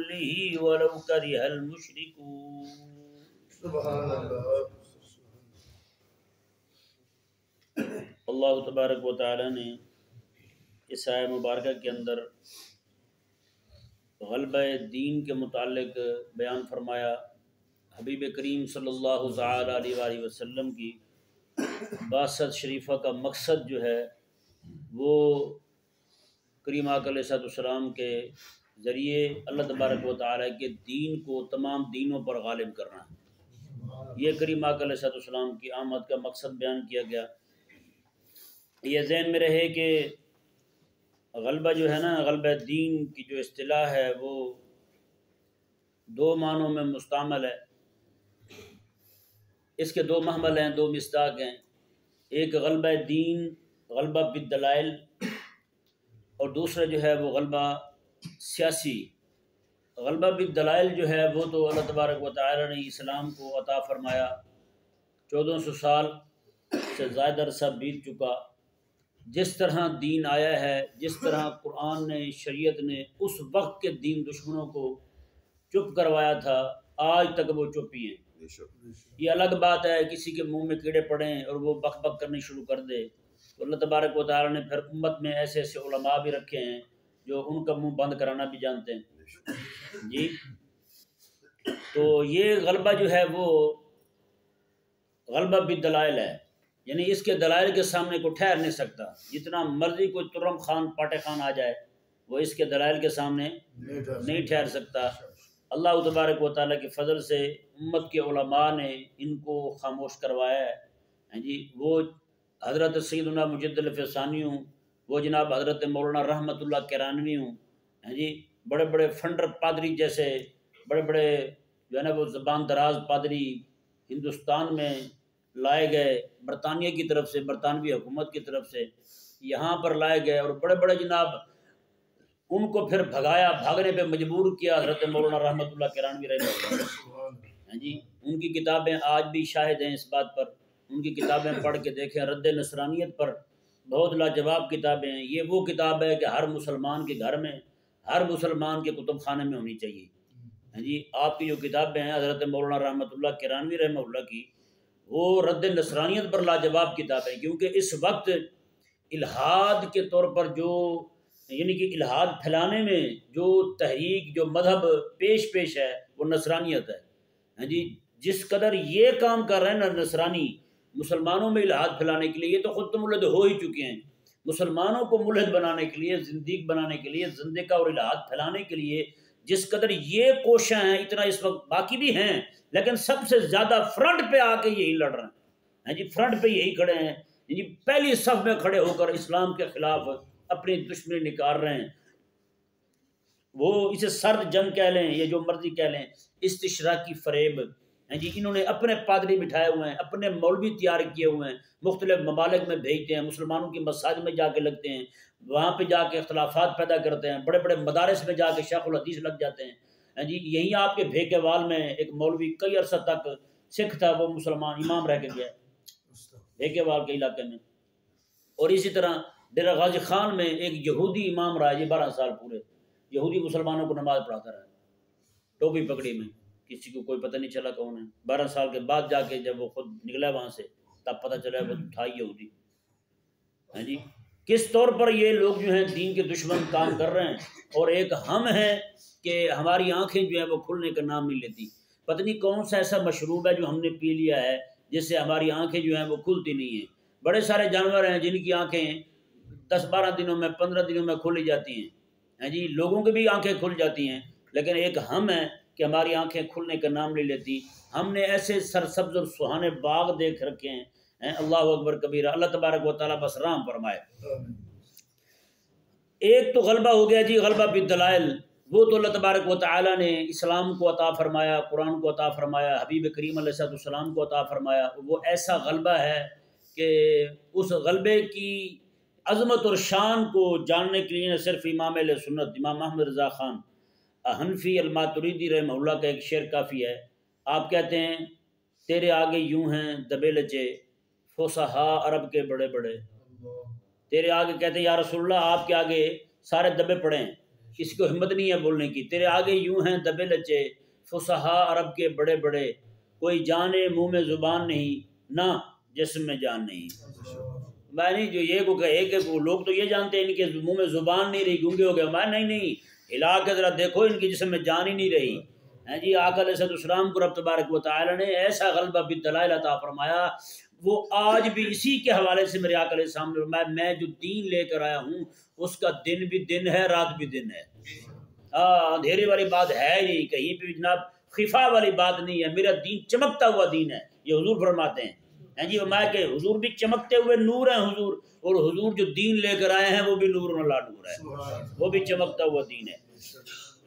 كله ولو كره المشركون. سبحان اللہ. اللہ تبارک و تعالی نے اس آیہ مبارکہ کے اندر غلبہ دین کے متعلق بیان فرمایا. حبیب کریم صلی اللہ تعالی علیہ وآلہ وسلم کی بعثت شریفہ کا مقصد جو ہے وہ کریم آقا علیہ السلام کے ذریعے اللہ تبارک و تعالی کے دین کو تمام دینوں پر غالب کرنا ہے. یہ کریم آقا علیہ السلام کی آمد کا مقصد بیان کیا گیا. یہ ذہن میں رہے کہ غلبہ جو ہے نا، غلبہ دین کی جو اصطلاح ہے وہ دو معنوں میں مستعمل ہے. اس کے دو محمل ہیں، دو مصداق ہیں. ایک غلبہ دین، غلبہ بالدلائل، اور دوسرا جو ہے وہ غلبہ سیاسی. غلبہ بالدلائل جو ہے وہ تو اللہ تبارک و تعالی نے اسلام کو عطا فرمایا. 1400 سال سے زائد عرصہ بیت چکا. جس طرح دین آیا ہے، جس طرح قرآن نے، شریعت نے اس وقت کے دین دشمنوں کو چپ کروایا تھا، آج تک وہ چپ ہی ہیں. یہ الگ بات ہے کسی کے منہ میں کیڑے پڑیں اور وہ بک بک کرنی شروع کر دے. تو اللہ تبارک و تعالی نے پھر امت میں ایسے ایسے علماء بھی رکھے ہیں جو ان کا منہ بند کرانا بھی جانتے ہیں جی. تو یہ غلبہ جو ہے وہ غلبہ بالدلائل ہے، یعنی اس کے دلائل کے سامنے کوئی ٹھہر نہیں سکتا. جتنا مرضی کوئی ترم خان پاٹے خان آ جائے وہ اس کے دلائل کے سامنے نہیں ٹھہر سکتا. اللہ تبارک و تعالیٰ کے فضل سے امت کے علماء نے ان کو خاموش کروایا ہے جی. وہ حضرت سیدنا مجد الفسانی ہوں، وہ جناب حضرت مولانا رحمت اللہ کرانوی ہوں جی، بڑے بڑے فنڈر پادری جیسے بڑے بڑے جو ہے نا وہ زبان دراز پادری ہندوستان میں لائے گئے برطانیہ کی طرف سے، برطانوی حکومت کی طرف سے یہاں پر لائے گئے، اور بڑے بڑے جناب ان کو پھر بھگایا، بھاگنے پہ مجبور کیا حضرت مولانا رحمت اللہ کرانوی رحمہ اللہ جی. ان کی کتابیں آج بھی شاہد ہیں اس بات پر. ان کی کتابیں پڑھ کے دیکھیں، رد نصرانیت پر بہت لاجواب کتابیں ہیں. یہ وہ کتاب ہے کہ ہر مسلمان کے گھر میں، ہر مسلمان کے کتب خانے میں ہونی چاہیے جی. آپ کی جو کتابیں ہیں حضرت مولانا رحمت اللہ کرانوی رحمہ اللہ کی، وہ رد نصرانیت پر لاجواب کتابیں، کیونکہ اس وقت الحاد کے طور پر جو یعنی کہ الحاد پھیلانے میں جو تحریک، جو مذہب پیش ہے وہ نصرانیت ہے جی. جس قدر یہ کام کر رہے ہیں نا نصرانی مسلمانوں میں الحاد پھیلانے کے لیے، یہ تو خود تو ملحد ہو ہی چکے ہیں. مسلمانوں کو ملحد بنانے کے لیے، زندیق بنانے کے لیے، زندقہ اور الحاد پھیلانے کے لیے جس قدر یہ کوشاں ہیں، اتنا اس وقت باقی بھی ہیں، لیکن سب سے زیادہ فرنٹ پہ آ کے یہی لڑ رہے ہیں جی. فرنٹ پہ یہی کھڑے ہیں جی، پہلی صف میں کھڑے ہو کر اسلام کے خلاف اپنی دشمنی نکال رہے ہیں. وہ اسے سرد جنگ کہہ لیں یا جو مرضی کہہ لیں، استشراقی فریب جی. انہوں نے اپنے پادری بٹھائے ہوئے ہیں، اپنے مولوی تیار کیے ہوئے ہیں، مختلف ممالک میں بھیجتے ہیں، مسلمانوں کی مساجد میں جا کے لگتے ہیں، وہاں پہ جا کے اختلافات پیدا کرتے ہیں، بڑے بڑے مدارس میں جا کے شیخ الحدیث لگ جاتے ہیں جی. یہیں آپ کے بھیکے وال میں ایک مولوی کئی عرصہ تک سکھ تھا، وہ مسلمان امام رہ کے گیا بھیکے وال کے علاقے میں. اور اسی طرح ڈیرہ غازی خان میں ایک یہودی امام رہا جی 12 سال پورے. یہودی مسلمانوں کو نماز پڑھاتا رہا، ٹوپی پکڑی میں، کسی کو کوئی پتہ نہیں چلا کون ہے. 12 سال کے بعد جا کے جب وہ خود نکلا وہاں سے تب پتہ چلا وہ تھا یہودی جی. کس طور پر یہ لوگ جو ہیں دین کے دشمن کام کر رہے ہیں، اور ایک ہم ہیں کہ ہماری آنکھیں جو ہیں وہ کھلنے کا نام نہیں لیتی. پتہ نہیں کون سا ایسا مشروب ہے جو ہم نے پی لیا ہے جس سے ہماری آنکھیں جو ہیں وہ کھلتی نہیں ہیں. بڑے سارے جانور ہیں جن کی آنکھیں 10-12 دنوں میں، 15 دنوں میں کھل جاتی ہیں جی. لوگوں کی بھی آنکھیں کھل جاتی ہیں، لیکن ایک ہم ہیں کہ ہماری آنکھیں کھلنے کا نام نہیں لیتی. ہم نے ایسے سرسبز اور سہانے باغ دیکھ رکھے ہیں. اللہ اکبر کبیرہ. اللہ تبارک و تعالیٰ بس رحم فرمائے. ایک تو غلبہ ہو گیا جی غلبہ بالدلائل، وہ تو اللہ تبارک و تعالیٰ نے اسلام کو عطا فرمایا، قرآن کو عطا فرمایا، حبیب کریم علیہ السلام کو عطا فرمایا. وہ ایسا غلبہ ہے کہ اس غلبے کی عظمت اور شان کو جاننے کے لیے نہ صرف امام اہل سنت امام احمد رضا خان حنفی الماتریدی رحمہ اللہ کا ایک شعر کافی ہے. آپ کہتے ہیں تیرے آگے یوں ہیں دبے لچے فصحا عرب کے بڑے بڑے. تیرے آگے کہتے ہیں یا رسول اللہ آپ کے آگے سارے دبے پڑے ہیں کسی کو ہمت نہیں ہے بولنے کی. تیرے آگے یوں ہیں دبے لچے فصحا عرب کے بڑے بڑے، کوئی جانے منہ میں زبان نہیں نہ جسم میں جان نہیں. میں نہیں جو یہ کو کہے کہ لوگ تو یہ جانتے ہیں ان کے منہ میں زبان نہیں رہی، گونگے ہو گئے. میں نہیں، ہلا کے ذرا دیکھو ان کی جسم میں جان ہی نہیں رہی. جی آقا علیہ السلام کو رب تبارک و تعالی نے ایسا غلبہ بالدلائل عطا فرمایا. وہ آج بھی اسی کے حوالے سے میرے آقا علیہ السلام نے فرمایا میں جو دین لے کر آیا ہوں اس کا دن بھی دن ہے رات بھی دن ہے. اندھیرے والی بات ہے نہیں، کہیں پہ جناب خفا والی بات نہیں ہے. میرا دین چمکتا ہوا دین ہے، یہ حضور فرماتے ہیں. جی فرمایا کہ حضور بھی چمکتے ہوئے نور ہیں حضور، اور حضور جو دین لے کر آئے ہیں وہ بھی نور اللہ نور ہے، وہ بھی چمکتا ہوا دین ہے.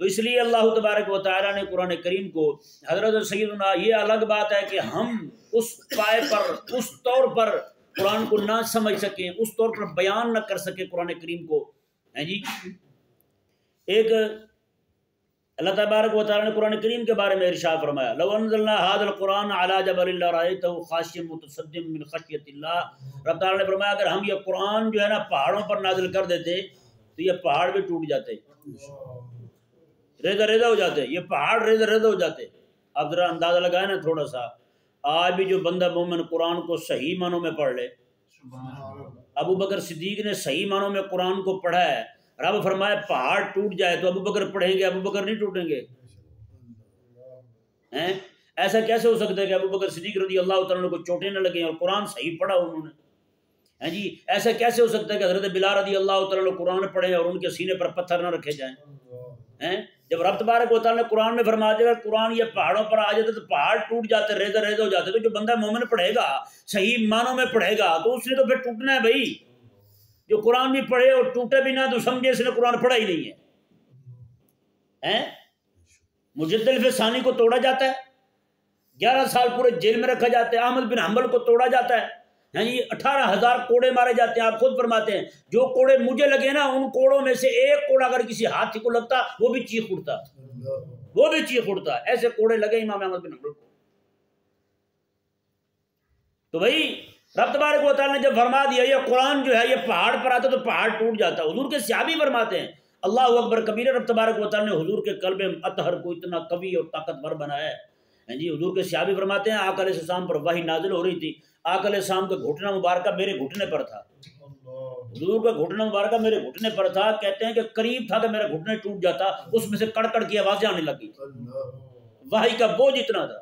تو اس لیے اللہ تبارک و تعالیٰ نے قرآن کریم کو حضرت سیدنا، یہ الگ بات ہے کہ ہم اس پائے پر اس طور پر قرآن کو نہ سمجھ سکیں، اس طور پر بیان نہ کر سکیں قرآن کریم کو. جی ایک اللہ تبارک و تعالیٰ نے قرآن کریم کے بارے میں ارشاد فرمایا لو انزلنا هذا القرآن على جبل لرأيته خاشعا متصدعا من خشية اللہ. رب تعالیٰ نے فرمایا اگر ہم یہ قرآن جو ہے نا پہاڑوں پر نازل کر دیتے تو یہ پہاڑ بھی ٹوٹ جاتے، ریزہ ریزہ ہو جاتے، یہ پہاڑ ریزہ ریزہ ہو جاتے. اب ذرا اندازہ لگائے نا تھوڑا سا، آج بھی جو بندہ مومن قرآن کو صحیح معنوں میں پڑھ لے، ابو بکر صدیق نے صحیح معنوں میں قرآن کو پڑھا ہے. رب فرمائے پہاڑ ٹوٹ جائے تو ابو بکر پڑھیں گے، ابو بکر نہیں ٹوٹیں گے. ایسا کیسے ہو سکتا ہے کہ ابو بکر صدیق رضی اللہ تعالیٰ کو چوٹیں نہ لگیں اور قرآن صحیح پڑھا انہوں نے؟ جی ایسا کیسے ہو سکتا ہے کہ حضرت بلال رضی اللہ تعالیٰ قرآن پڑھیں اور ان کے سینے پر پتھر نہ رکھے جائیں؟ جب رب تبارک و تعالیٰ نے قرآن میں فرما دیا قرآن یہ پہاڑوں پر آ جاتے تو پہاڑ ٹوٹ جاتے، ریزہ ریزہ ہو جاتے. تو جو بندہ مومن پڑھے گا صحیح معنوں میں پڑھے گا تو اس نے تو پھر ٹوٹنا ہے بھائی. جو قرآن بھی پڑھے اور ٹوٹے بھی نہ تو سمجھے اس نے قرآن پڑھا ہی نہیں ہے. مجدل ثانی کو توڑا جاتا ہے، 11 سال پورے جیل میں رکھا جاتا ہے. احمد بن حنبل کو توڑا جاتا ہے، 18,000 کوڑے مارے جاتے ہیں. آپ خود فرماتے ہیں جو کوڑے مجھے لگے نا ان کوڑوں میں سے ایک کوڑا اگر کسی ہاتھی کو لگتا وہ بھی چیخ اٹھتا، وہ بھی چیخ اٹھتا. ایسے کوڑے لگے امام احمد بن حنبل کو. تو بھائی رب تبارک و تعالیٰ نے جب فرما دیا یہ قرآن جو ہے یہ پہاڑ پر آتا تو پہاڑ ٹوٹ جاتا. حضور کے صحابی فرماتے ہیں اللہ اکبر کبیرہ، رب تبارک و تعالیٰ نے حضور کے قلب اطہر کو اتنا قوی اور طاقتور بنایا ہے. جی حضور کے صحابی فرماتے ہیں آقا علیہ السلام پر وحی نازل ہو رہی تھی، آقا علیہ السلام کا گھٹنا مبارکہ میرے گھٹنے پر تھا، حضور کا گھٹنا مبارکہ میرے گھٹنے پر تھا. کہتے ہیں کہ قریب تھا کہ میرا گھٹنے ٹوٹ جاتا، اس میں سے کڑکڑ کی آوازیں آنے لگی، وحی کا بوجھ اتنا تھا.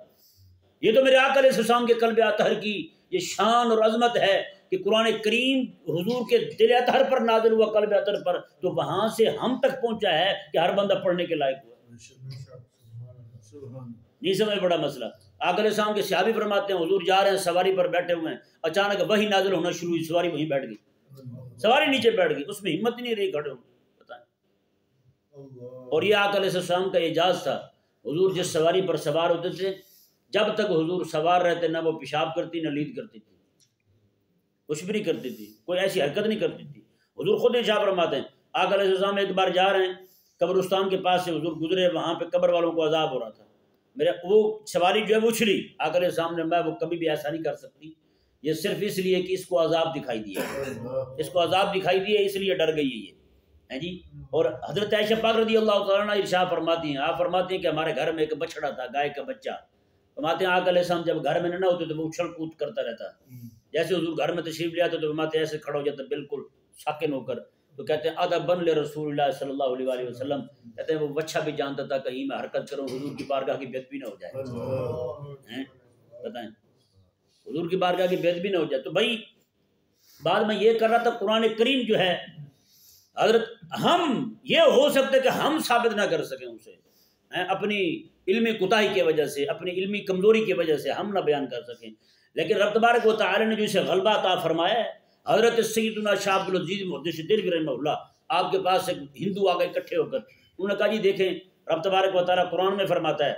یہ تو میرے آقا علیہ السلام کے قلب اطہر کی یہ شان اور عظمت ہے کہ قرآن کریم حضور کے دل اطہر پر نازل ہوا، قلب اطہر پر، تو وہاں سے ہم تک پہنچا ہے کہ ہر بندہ پڑھنے کے لائق ہوا. نہیں سمجھ بڑا مسئلہ. آقا علیہ السلام کے صحابی فرماتے ہیں حضور جا رہے ہیں سواری پر بیٹھے ہوئے ہیں، اچانک وہی نازل ہونا شروع ہوئی، سواری وہیں بیٹھ گئی، سواری نیچے بیٹھ گئی، اس میں ہمت ہی نہیں رہی کھڑے ہو. بتائیں. اور یہ آقا علیہ السلام کا اعجاز تھا. حضور جس سواری پر سوار ہوتے تھے جب تک حضور سوار رہتے نہ وہ پیشاب کرتی نہ لید کرتی تھی، کچھ بھی نہیں کرتی تھی، کوئی ایسی حرکت نہیں کرتی تھی. حضور خود ارشاد فرماتے ہیں آقا علیہ السلام ایک بار جا رہے ہیں قبرستان کے پاس سے حضور گزرے، وہاں پہ قبر والوں کو عذاب ہو رہا تھا. میرے وہ سواری جو ہے وہ اچھلی، آقا علیہ السلام نے میں وہ کبھی بھی ایسا نہیں کر سکتی، یہ صرف اس لیے کہ اس کو عذاب دکھائی دیا، اس کو عذاب دکھائی دیا اس لیے ڈر گئی ہے جی. اور حضرت عائشہ پاک رضی اللہ تعالیٰ عنہ ارشاد فرماتی ہیں، آپ فرماتے ہیں کہ ہمارے گھر میں ایک بچڑا تھا، گائے کا بچہ. فرماتے ہیں آقا علیہ السلام جب گھر میں نہ ہوتے تو وہ اچھل کود کرتا رہتا، جیسے حضور گھر میں تشریف لے آتے تو فرماتے ایسے کھڑا ہو جاتا بالکل ساکن ہو کر. تو کہتے ہیں ادبا لرسول اللہ صلی اللہ علیہ وآلہ وسلم، کہتے ہیں وہ بچہ بھی جانتا تھا کہیں میں حرکت کروں حضور کی بارگاہ کی بے ادبی نہ ہو جائے. بتائیں حضور کی بارگاہ کی بے ادبی نہ ہو جائے. تو بھائی بعد میں یہ کر رہا تھا قرآن کریم جو ہے حضرت ہم یہ ہو سکتے کہ ہم ثابت نہ کر سکیں اسے، اپنی علمی کوتاہی کی وجہ سے، اپنی علمی کمزوری کی وجہ سے ہم نہ بیان کر سکیں، لیکن رب تبارک و تعالی نے جو اسے غلبہ عطا فرمایا ہے. حضرت سیدنا شاہ عبد العزیز محدث دہلوی رحمہ اللہ آپ کے پاس ایک ہندو آ گئے اکٹھے ہو کر، انہوں نے کہا جی دیکھیں رب تبارک و تعالی قرآن میں فرماتا ہے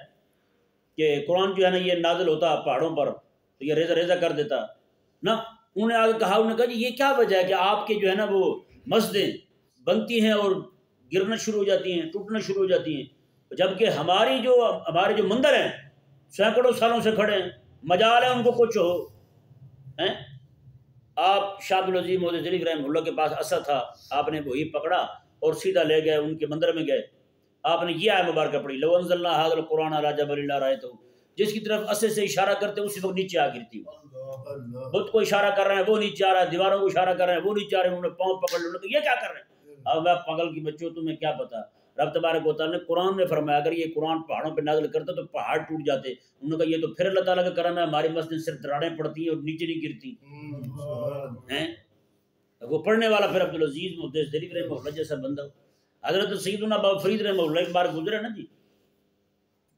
کہ قرآن جو ہے نا یہ نازل ہوتا پہاڑوں پر تو یہ ریزہ ریزہ کر دیتا نا. انہوں نے آگے کہا، انہوں نے کہا جی یہ کیا وجہ ہے کہ آپ کے جو ہے نا وہ مسجدیں بنتی ہیں اور گرنا شروع ہو جاتی ہیں، ٹوٹنا شروع ہو جاتی ہیں، جبکہ ہمارے جو مندر ہیں سینکڑوں سالوں سے کھڑے ہیں، مجال ہے ان کو کچھ ہو. آپ شاہ عبد العزیز محدث دہلوی رحمہ اللہ کے پاس عصا تھا، آپ نے وہی پکڑا اور سیدھا لے گئے ان کے مندر میں گئے. آپ نے یہ آیت مبارکہ پڑھی لو انزلنا ھذا القرآن علی جبل لرأیتہ، جس کی طرف اسے سے اشارہ کرتے اسی وقت نیچے آ گرتی. بت کو اشارہ کر رہے ہیں وہ نیچے آ رہا ہے، دیواروں کو اشارہ کر رہے ہیں وہ نیچے آ رہے ہیں، انہوں نے پاؤں پکڑ لیا. یہ کیا کر رہے ہیں؟ اب میں پاگل کی بچوں تمہیں کیا پتا. رب تبارک و تعالیٰ نے قرآن میں فرمایا اگر یہ قرآن پہاڑوں پہ نازل کرتا تو پہاڑ ٹوٹ جاتے. انہوں نے کہا یہ تو پھر اللہ تعالیٰ کا کرم ہے، ہماری مسجد صرف دراڑیں پڑتی ہیں اور نیچے نہیں گرتی ہیں. وہ پڑھنے والا پھر عبدالعزیز محدث دہلوی رحمہ اللہ جیسا بندہ. حضرت سیدنا بابا فرید رحمہ اللہ ایک بار گزرے نا جی،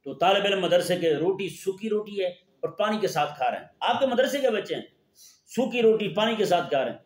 تو طالب علم مدرسے کے روٹی سوکھی روٹی ہے اور پانی کے ساتھ کھا رہے ہیں. آپ کے مدرسے کے بچے ہیں سوکھی روٹی پانی کے ساتھ کھا رہے ہیں.